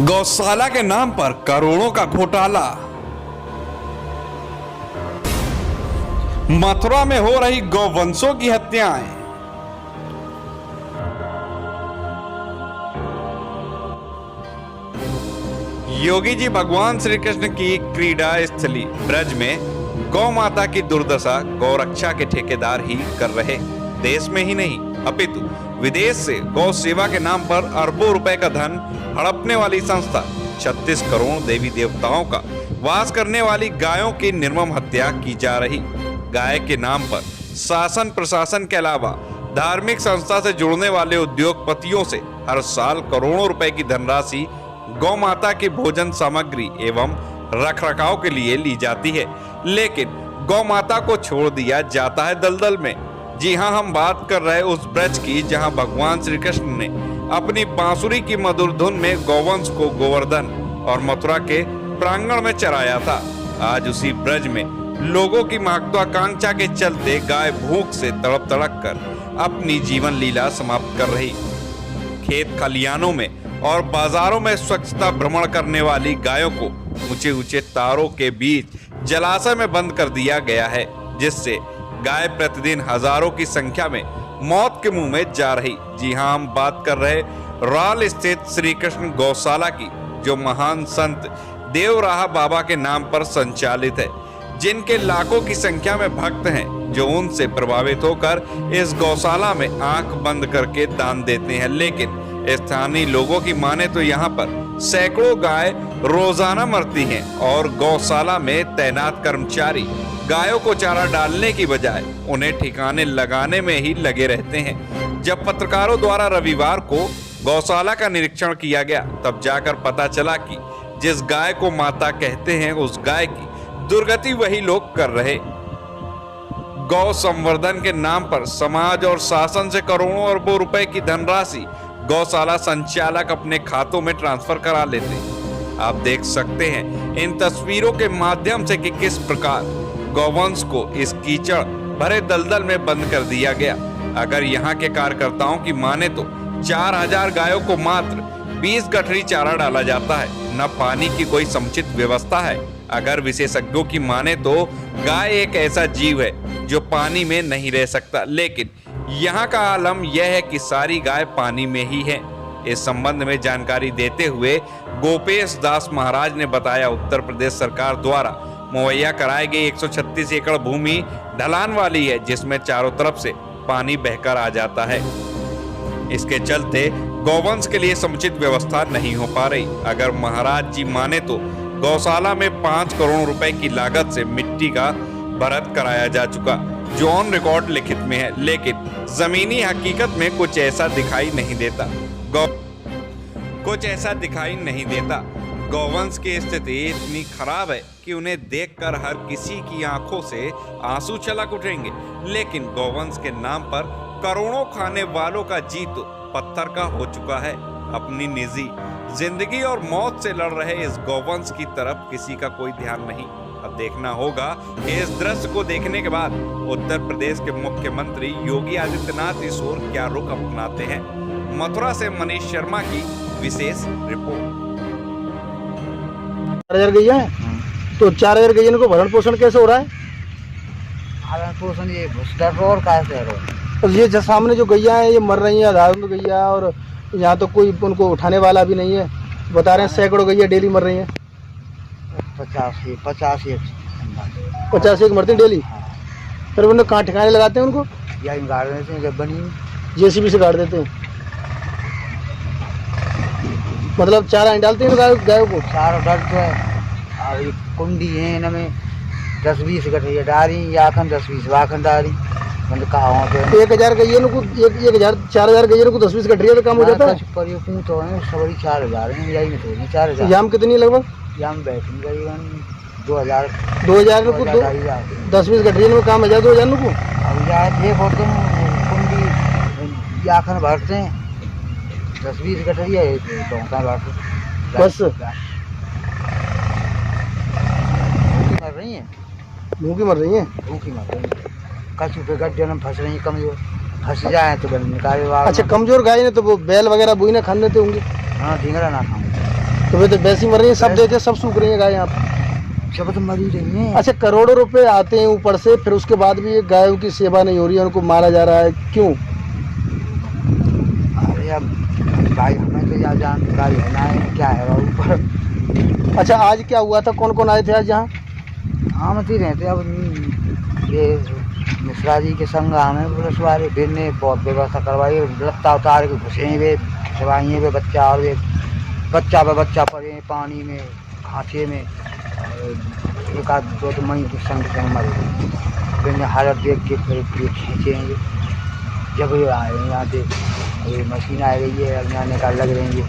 गौशाला के नाम पर करोड़ों का घोटाला। मथुरा में हो रही गौवंशों की हत्याएं। योगी जी भगवान श्री कृष्ण की क्रीड़ा स्थली ब्रज में गौ माता की दुर्दशा गौरक्षा के ठेकेदार ही कर रहे। देश में ही नहीं अपितु विदेश से गौ सेवा के नाम पर अरबों रुपए का धन हड़पने वाली संस्था 36 करोड़ देवी देवताओं का वास करने वाली गायों की निर्मम हत्या की जा रही। गाय के नाम पर शासन प्रशासन के अलावा धार्मिक संस्था से जुड़ने वाले उद्योगपतियों से हर साल करोड़ों रुपए की धनराशि गौ माता की भोजन सामग्री एवं रखरखाव के लिए ली जाती है, लेकिन गौ माता को छोड़ दिया जाता है दलदल में। जी हां, हम बात कर रहे उस ब्रज की जहां भगवान श्री कृष्ण ने अपनी बांसुरी की मधुर धुन में गौवंश को गोवर्धन और मथुरा के प्रांगण में चराया था। आज उसी ब्रज में लोगों की महत्वाकांक्षा के चलते गाय भूख से तड़प तड़प कर अपनी जीवन लीला समाप्त कर रही। खेत खलियानों में और बाजारों में स्वच्छता भ्रमण करने वाली गायों को ऊंचे ऊंचे तारों के बीच जलाशय में बंद कर दिया गया है, जिससे गाय प्रतिदिन हजारों की संख्या में मौत के मुंह में जा रही। जी हां, हम बात कर रहे रॉल स्थित श्री कृष्ण गौशाला की, जो महान संत देवराहा बाबा के नाम पर संचालित है, जिनके लाखों की संख्या में भक्त हैं जो उनसे प्रभावित होकर इस गौशाला में आंख बंद करके दान देते हैं। लेकिन स्थानीय लोगों की माने तो यहाँ पर सैकड़ों गाय रोजाना मरती हैं और गौशाला में तैनात कर्मचारी गायों को चारा डालने की बजाय उन्हें ठिकाने लगाने में ही लगे रहते हैं। जब पत्रकारों द्वारा रविवार को गौशाला का निरीक्षण किया गया, तब जाकर पता चला कि जिस गाय को माता कहते हैं, उस गाय की दुर्गति वही लोग कर रहे। गौ संवर्धन के नाम पर समाज और शासन से करोड़ों अरबों रुपए की धनराशि गौशाला संचालक अपने खातों में ट्रांसफर करा लेते हैं। आप देख सकते हैं इन तस्वीरों के माध्यम से कि किस प्रकार गौवंश को इस कीचड़ भरे दलदल में बंद कर दिया गया। अगर यहाँ के कार्यकर्ताओं की माने तो 4000 गायों को मात्र 20 गठरी चारा डाला जाता है, न पानी की कोई समुचित व्यवस्था है। अगर विशेषज्ञों की माने तो गाय एक ऐसा जीव है जो पानी में नहीं रह सकता, लेकिन यहाँ का आलम यह है कि सारी गाय पानी में ही है। इस संबंध में जानकारी देते हुए गोपेश दास महाराज ने बताया, उत्तर प्रदेश सरकार द्वारा मुहैया कराई गई 136 एकड़ भूमि ढलान वाली है, जिसमें चारों तरफ से पानी बहकर आ जाता है। इसके चलते गौवंश के लिए समुचित व्यवस्था नहीं हो पा रही। अगर महाराज जी माने तो गौशाला में 5 करोड़ रुपए की लागत से मिट्टी का भरत कराया जा चुका, जो ऑन रिकॉर्ड लिखित में है, लेकिन जमीनी हकीकत में कुछ ऐसा दिखाई नहीं देता। गौवंश की स्थिति इतनी खराब है कि उन्हें देखकर हर किसी की आंखों से आंसू छलक उठेंगे। लेकिन गौवंश के नाम पर करोड़ों खाने वालों का जी तो पत्थर का हो चुका है। अपनी निजी जिंदगी और मौत से लड़ रहे इस गौवंश की तरफ किसी का कोई ध्यान नहीं। अब देखना होगा कि इस दृश्य को देखने के बाद उत्तर प्रदेश के मुख्यमंत्री योगी आदित्यनाथ इस ओर क्या रुख अपनाते हैं। मथुरा से मनीष शर्मा की विशेष रिपोर्ट। 4000 गैया है, तो 4000 गैया को भरण पोषण कैसे हो रहा है? भरण पोषण ये भूसडर और कैसे हो? और ये जो सामने जो गैया है ये मर रही है, आधार गैया, और यहाँ तो कोई उनको उठाने वाला भी नहीं है। बता रहे हैं सैकड़ों गैया डेली मर रही हैं। 50 एक मरती डेली। फिर उन्हें कहाँ ठिकाने लगाते हैं उनको? यही गाड़ देते हैं, जब बनी जेसीबी से गाड़ देते हैं। मतलब चारा नहीं डालते हैं गायों को? चारों डरते हैं। अब ये कुंडी है, इनमें 10-20 गठरिया डाली, या 10-20 वाखन डाली। मतलब कहा 1000 गैया को 4000 गैया को 10-20 गठरिया का काम हो जाता है। पर ये पूछ हो है सवारी 4000 है, यही में थोड़ी 4000। याम कितनी लगभग? याम बैठेंगे करीबन 2000 को 10-20 गठरिया में काम हो जाए 2000 को। अब यार ये होते हैं कुंडी याखन भरते हैं, 10-20 गठरिया बस मर रही हैं। भूखी मर रही हैं। कछु पे गड्ढे में फंस रही हैं, कमजोर फंस जाए तो निकाले। अच्छा, कमजोर गाय ने तो वो बैल वगैरह बुई ना खाने देते होंगे। हाँ, ढींगरा ना खाऊंगे। तो वे तो वैसी मर रही है, सब देखे सब सूख रही है गाय यहाँ पे। सब तो मरी रही हैं। अच्छा, करोड़ों रुपए आते हैं ऊपर से, फिर उसके बाद भी ये गायों की सेवा नहीं हो रही है, उनको मारा जा रहा है, क्यों? अरे अब भाई हमें तो यहाँ जानकारी है ना है क्या है ऊपर। अच्छा, आज क्या हुआ था, कौन कौन आए थे आज यहाँ? हम तो रहते अब ये मिश्रा जी के संग हमें पुलिस वाले फिर ने बहुत व्यवस्था करवाई, लत्ता उतार के घुसे वे दवाइए वे बच्चा, और वे बच्चा पड़े पानी में खांचे में, एक आध दो तो मई के संग मरे। फिर ने हालत देख के फिर खींचे हैं जब ये आए हैं यहाँ से, ये मशीन आ गई है, अब यहाँ निकाल लग रही है,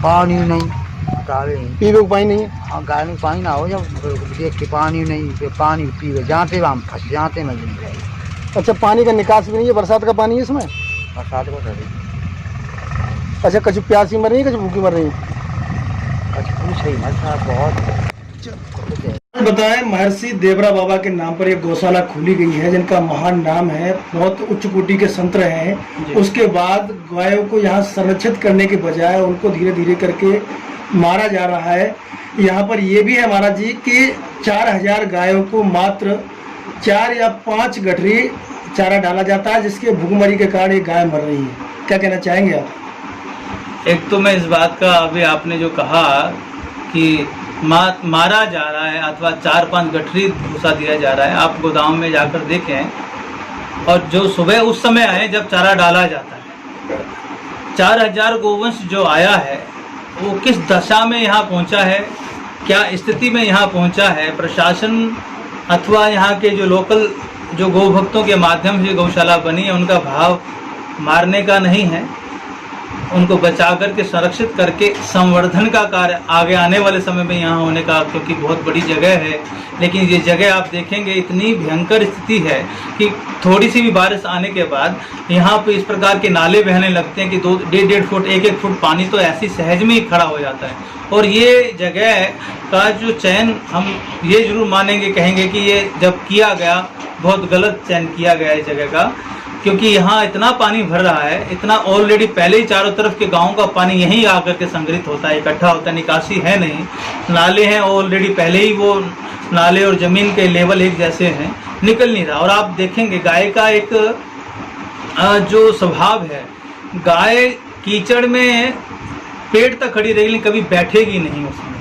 पानी नहीं डाले पीने को पानी नहीं है। हाँ, गाय पानी ना हो जब देख के पानी नहीं, फिर पानी पीवे जाते हम फंस जाते मजे। अच्छा, पानी का निकास भी नहीं है, बरसात का पानी है इसमें? बरसात को सही। अच्छा, कछु प्यासी मर रही है, कछु भूखी मर रही है? कुछ सही मत बहुत। बताएं, महर्षि देवरा बाबा के नाम पर एक गौशाला खोली गई है, जिनका महान नाम है, बहुत उच्च कोटि के संत रहे हैं। उसके बाद गायों को यहाँ संरक्षित करने के बजाय उनको धीरे धीरे करके मारा जा रहा है। यहाँ पर ये भी है महाराज जी कि 4000 गायों को मात्र 4 या 5 गठरी चारा डाला जाता है, जिसके भूखमरी के कारण ये गाय मर रही है। क्या कहना चाहेंगे आप? एक तो मैं इस बात का, अभी आपने जो कहा कि मारा जा रहा है अथवा 4-5 गठरी भूसा दिया जा रहा है, आप गोदाम में जाकर देखें और जो सुबह उस समय आए जब चारा डाला जाता है, 4000 गोवंश जो आया है वो किस दशा में यहाँ पहुँचा है, क्या स्थिति में यहाँ पहुँचा है। प्रशासन अथवा यहाँ के जो लोकल जो गौ भक्तों के माध्यम से गौशाला बनी है, उनका भाव मारने का नहीं है, उनको बचा करके संरक्षित करके संवर्धन का कार्य आगे आने वाले समय में यहाँ होने का, क्योंकि बहुत बड़ी जगह है। लेकिन ये जगह आप देखेंगे इतनी भयंकर स्थिति है कि थोड़ी सी भी बारिश आने के बाद यहाँ पे इस प्रकार के नाले बहने लगते हैं कि 2-1.5 फुट 1-1 फुट पानी तो ऐसी सहज में ही खड़ा हो जाता है। और ये जगह का जो चयन हम ये जरूर मानेंगे, कहेंगे कि ये जब किया गया बहुत गलत चयन किया गया इस जगह का, क्योंकि यहाँ इतना पानी भर रहा है, इतना ऑलरेडी पहले ही चारों तरफ के गांव का पानी यहीं आकर के संग्रहित होता है, इकट्ठा होता है, निकासी है नहीं, नाले हैं ऑलरेडी पहले ही, वो नाले और ज़मीन के लेवल एक जैसे हैं, निकल नहीं रहा। और आप देखेंगे गाय का एक जो स्वभाव है, गाय कीचड़ में पेट तक खड़ी रहेगी, कभी बैठेगी नहीं उसमें।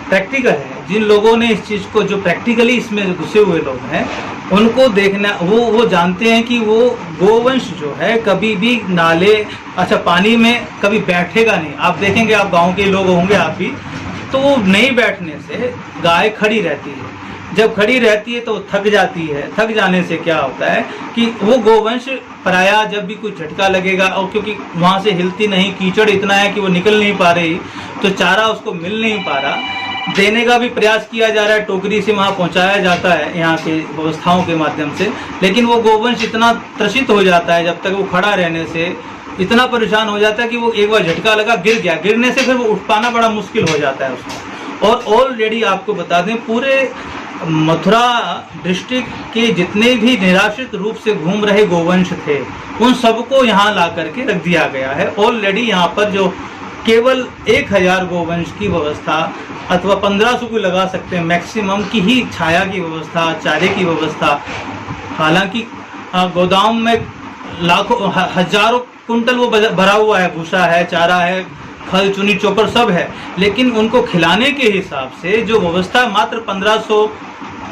प्रैक्टिकल है, जिन लोगों ने इस चीज़ को, जो प्रैक्टिकली इसमें घुसे हुए लोग हैं, उनको देखना, वो जानते हैं कि वो गोवंश जो है कभी भी नाले अच्छा पानी में कभी बैठेगा नहीं। आप देखेंगे, आप गांव के लोग होंगे आप भी, तो वो नहीं बैठने से गाय खड़ी रहती है। जब खड़ी रहती है तो थक जाती है, थक जाने से क्या होता है कि वो गोवंश पराया जब भी कुछ झटका लगेगा, और क्योंकि वहाँ से हिलती नहीं, कीचड़ इतना है कि वो निकल नहीं पा रही, तो चारा उसको मिल नहीं पा रहा। देने का भी प्रयास किया जा रहा है, टोकरी से वहाँ पहुँचाया जाता है यहाँ के व्यवस्थाओं के माध्यम से, लेकिन वो गोवंश इतना त्रसित हो जाता है, जब तक वो खड़ा रहने से इतना परेशान हो जाता है कि वो एक बार झटका लगा, गिर गया, गिरने से फिर वो उठ पाना बड़ा मुश्किल हो जाता है उसको। और ऑलरेडी आपको बता दें, पूरे मथुरा डिस्ट्रिक्ट के जितने भी निराश्रित रूप से घूम रहे गोवंश थे, उन सबको यहाँ ला करके रख दिया गया है। ऑलरेडी यहाँ पर जो केवल 1000 गोवंश की व्यवस्था अथवा 1500 को लगा सकते हैं मैक्सिमम की ही छाया की व्यवस्था, चारे की व्यवस्था। हालांकि गोदाम में लाखों हजारों कुंटल वो भरा हुआ है, भूसा है, चारा है, खल चुनी चोकर सब है, लेकिन उनको खिलाने के हिसाब से जो व्यवस्था मात्र 1500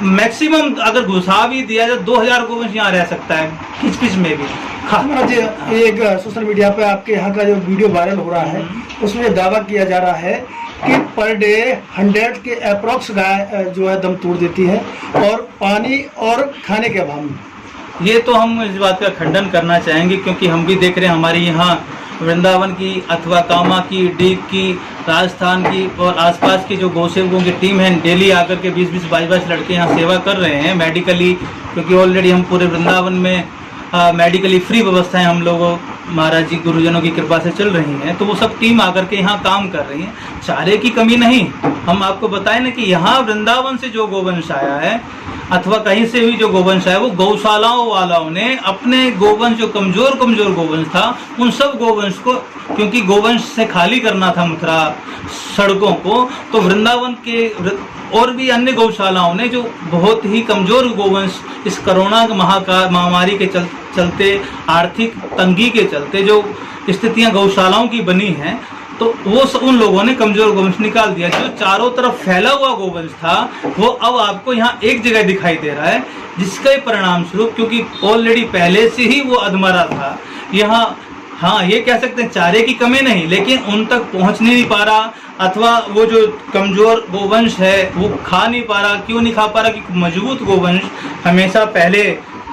मैक्सिमम, अगर घुसा भी दिया जाए 2000 गोवंश यहाँ रह सकता है किच में भी। महाराज, एक सोशल मीडिया पे आपके यहाँ का जो वीडियो वायरल हो रहा है, उसमें दावा किया जा रहा है कि पर डे 100 के अप्रॉक्स गाय जो है दम तोड़ देती है, और पानी और खाने के अभाव में। ये तो हम इस बात का खंडन करना चाहेंगे, क्योंकि हम भी देख रहे हैं हमारी यहाँ वृंदावन की अथवा कामा की, डीग की, राजस्थान की और आसपास की जो गौसेवकों की टीम है, डेली आकर के 20-20, 22-22 लड़के यहाँ सेवा कर रहे हैं मेडिकली, क्योंकि ऑलरेडी हम पूरे वृंदावन में मेडिकली फ्री व्यवस्थाएं हम लोगों महाराज जी गुरुजनों की कृपा से चल रही हैं। तो वो सब टीम आकर के यहाँ काम कर रही है, चारे की कमी नहीं। हम आपको बताएं ना कि यहाँ वृंदावन से जो गोवंश आया है, अथवा कहीं से भी जो गोवंश है, वो गौशालाओं वालों ने अपने गोवंश, जो कमजोर गोवंश था, उन सब गोवंश को, क्योंकि गोवंश से खाली करना था मथुरा सड़कों को, तो वृंदावन के और भी अन्य गौशालाओं ने जो बहुत ही कमजोर गोवंश इस कोरोना महामारी के चलते, आर्थिक तंगी के चलते जो स्थितियां गौशालाओं की बनी हैं, तो वो उन लोगों ने कमजोर गोवंश निकाल दिया। जो चारों तरफ फैला हुआ गोवंश था, वो अब आपको यहाँ एक जगह दिखाई दे रहा है, जिसका परिणाम स्वरूप, क्योंकि ऑलरेडी पहले से ही वो अधमरा था, यहाँ हाँ ये कह सकते हैं चारे की कमी नहीं, लेकिन उन तक पहुँच नहीं पा रहा, अथवा वो जो कमजोर गोवंश है वो खा नहीं पा रहा। क्यों नहीं खा पा रहा? क्योंकि मजबूत गोवंश हमेशा पहले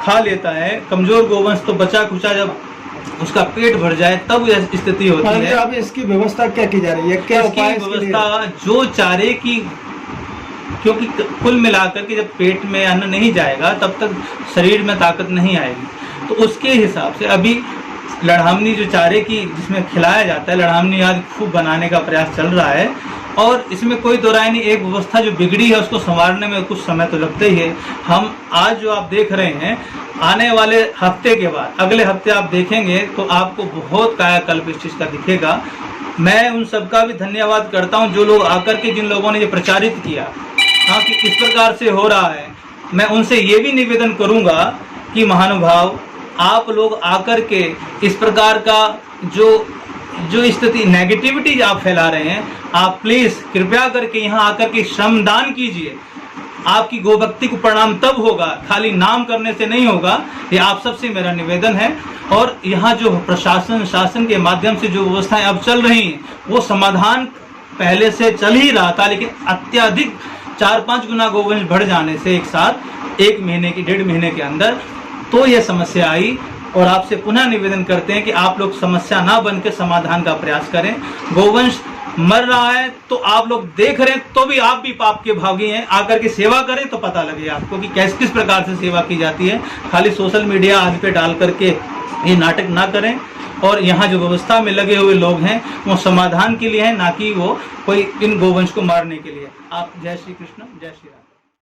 खा लेता है, कमजोर गोवंश तो बचा खुचा जब उसका पेट भर जाए तब यह स्थिति होती है। अब इसकी व्यवस्था क्या की जा रही है, क्या उपाय इसकी व्यवस्था जो चारे की, क्योंकि कुल मिलाकर के जब पेट में अन्न नहीं जाएगा तब तक शरीर में ताकत नहीं आएगी, तो उसके हिसाब से अभी लड़ामनी जो चारे की जिसमें खिलाया जाता है, लड़ामनी आदि खूब बनाने का प्रयास चल रहा है, और इसमें कोई दो राय नहीं। एक व्यवस्था जो बिगड़ी है उसको संवारने में कुछ समय तो लगता ही है। हम आज जो आप देख रहे हैं, आने वाले हफ्ते के बाद अगले हफ्ते आप देखेंगे तो आपको बहुत कायाकल्प इस चीज़ का दिखेगा। मैं उन सबका भी धन्यवाद करता हूं जो लोग आकर के, जिन लोगों ने ये प्रचारित किया हाँ कि किस प्रकार से हो रहा है। मैं उनसे ये भी निवेदन करूंगा कि महानुभाव, आप लोग आकर के इस प्रकार का जो स्थिति नेगेटिविटी आप फैला रहे हैं, आप प्लीज कृपया करके यहाँ आकर के श्रमदान कीजिए। आपकी गोभक्ति को परिणाम तब होगा, खाली नाम करने से नहीं होगा। ये आप सबसे मेरा निवेदन है। और यहाँ जो प्रशासन शासन के माध्यम से जो व्यवस्थाएं अब चल रही हैं, वो समाधान पहले से चल ही रहा था, लेकिन अत्यधिक 4-5 गुना गोवंश बढ़ जाने से एक साथ 1 महीने की 1.5 महीने के अंदर तो ये समस्या आई। और आपसे पुनः निवेदन करते हैं कि आप लोग समस्या ना बन के समाधान का प्रयास करें। गोवंश मर रहा है तो आप लोग देख रहे हैं तो भी आप भी पाप के भागी हैं, आकर के सेवा करें तो पता लगे आपको कि किस प्रकार से सेवा की जाती है। खाली सोशल मीडिया आदि पे डाल करके ये नाटक ना करें। और यहाँ जो व्यवस्था में लगे हुए लोग हैं वो समाधान के लिए हैं, ना कि वो कोई इन गोवंश को मारने के लिए। आप जय श्री कृष्ण, जय श्री राम।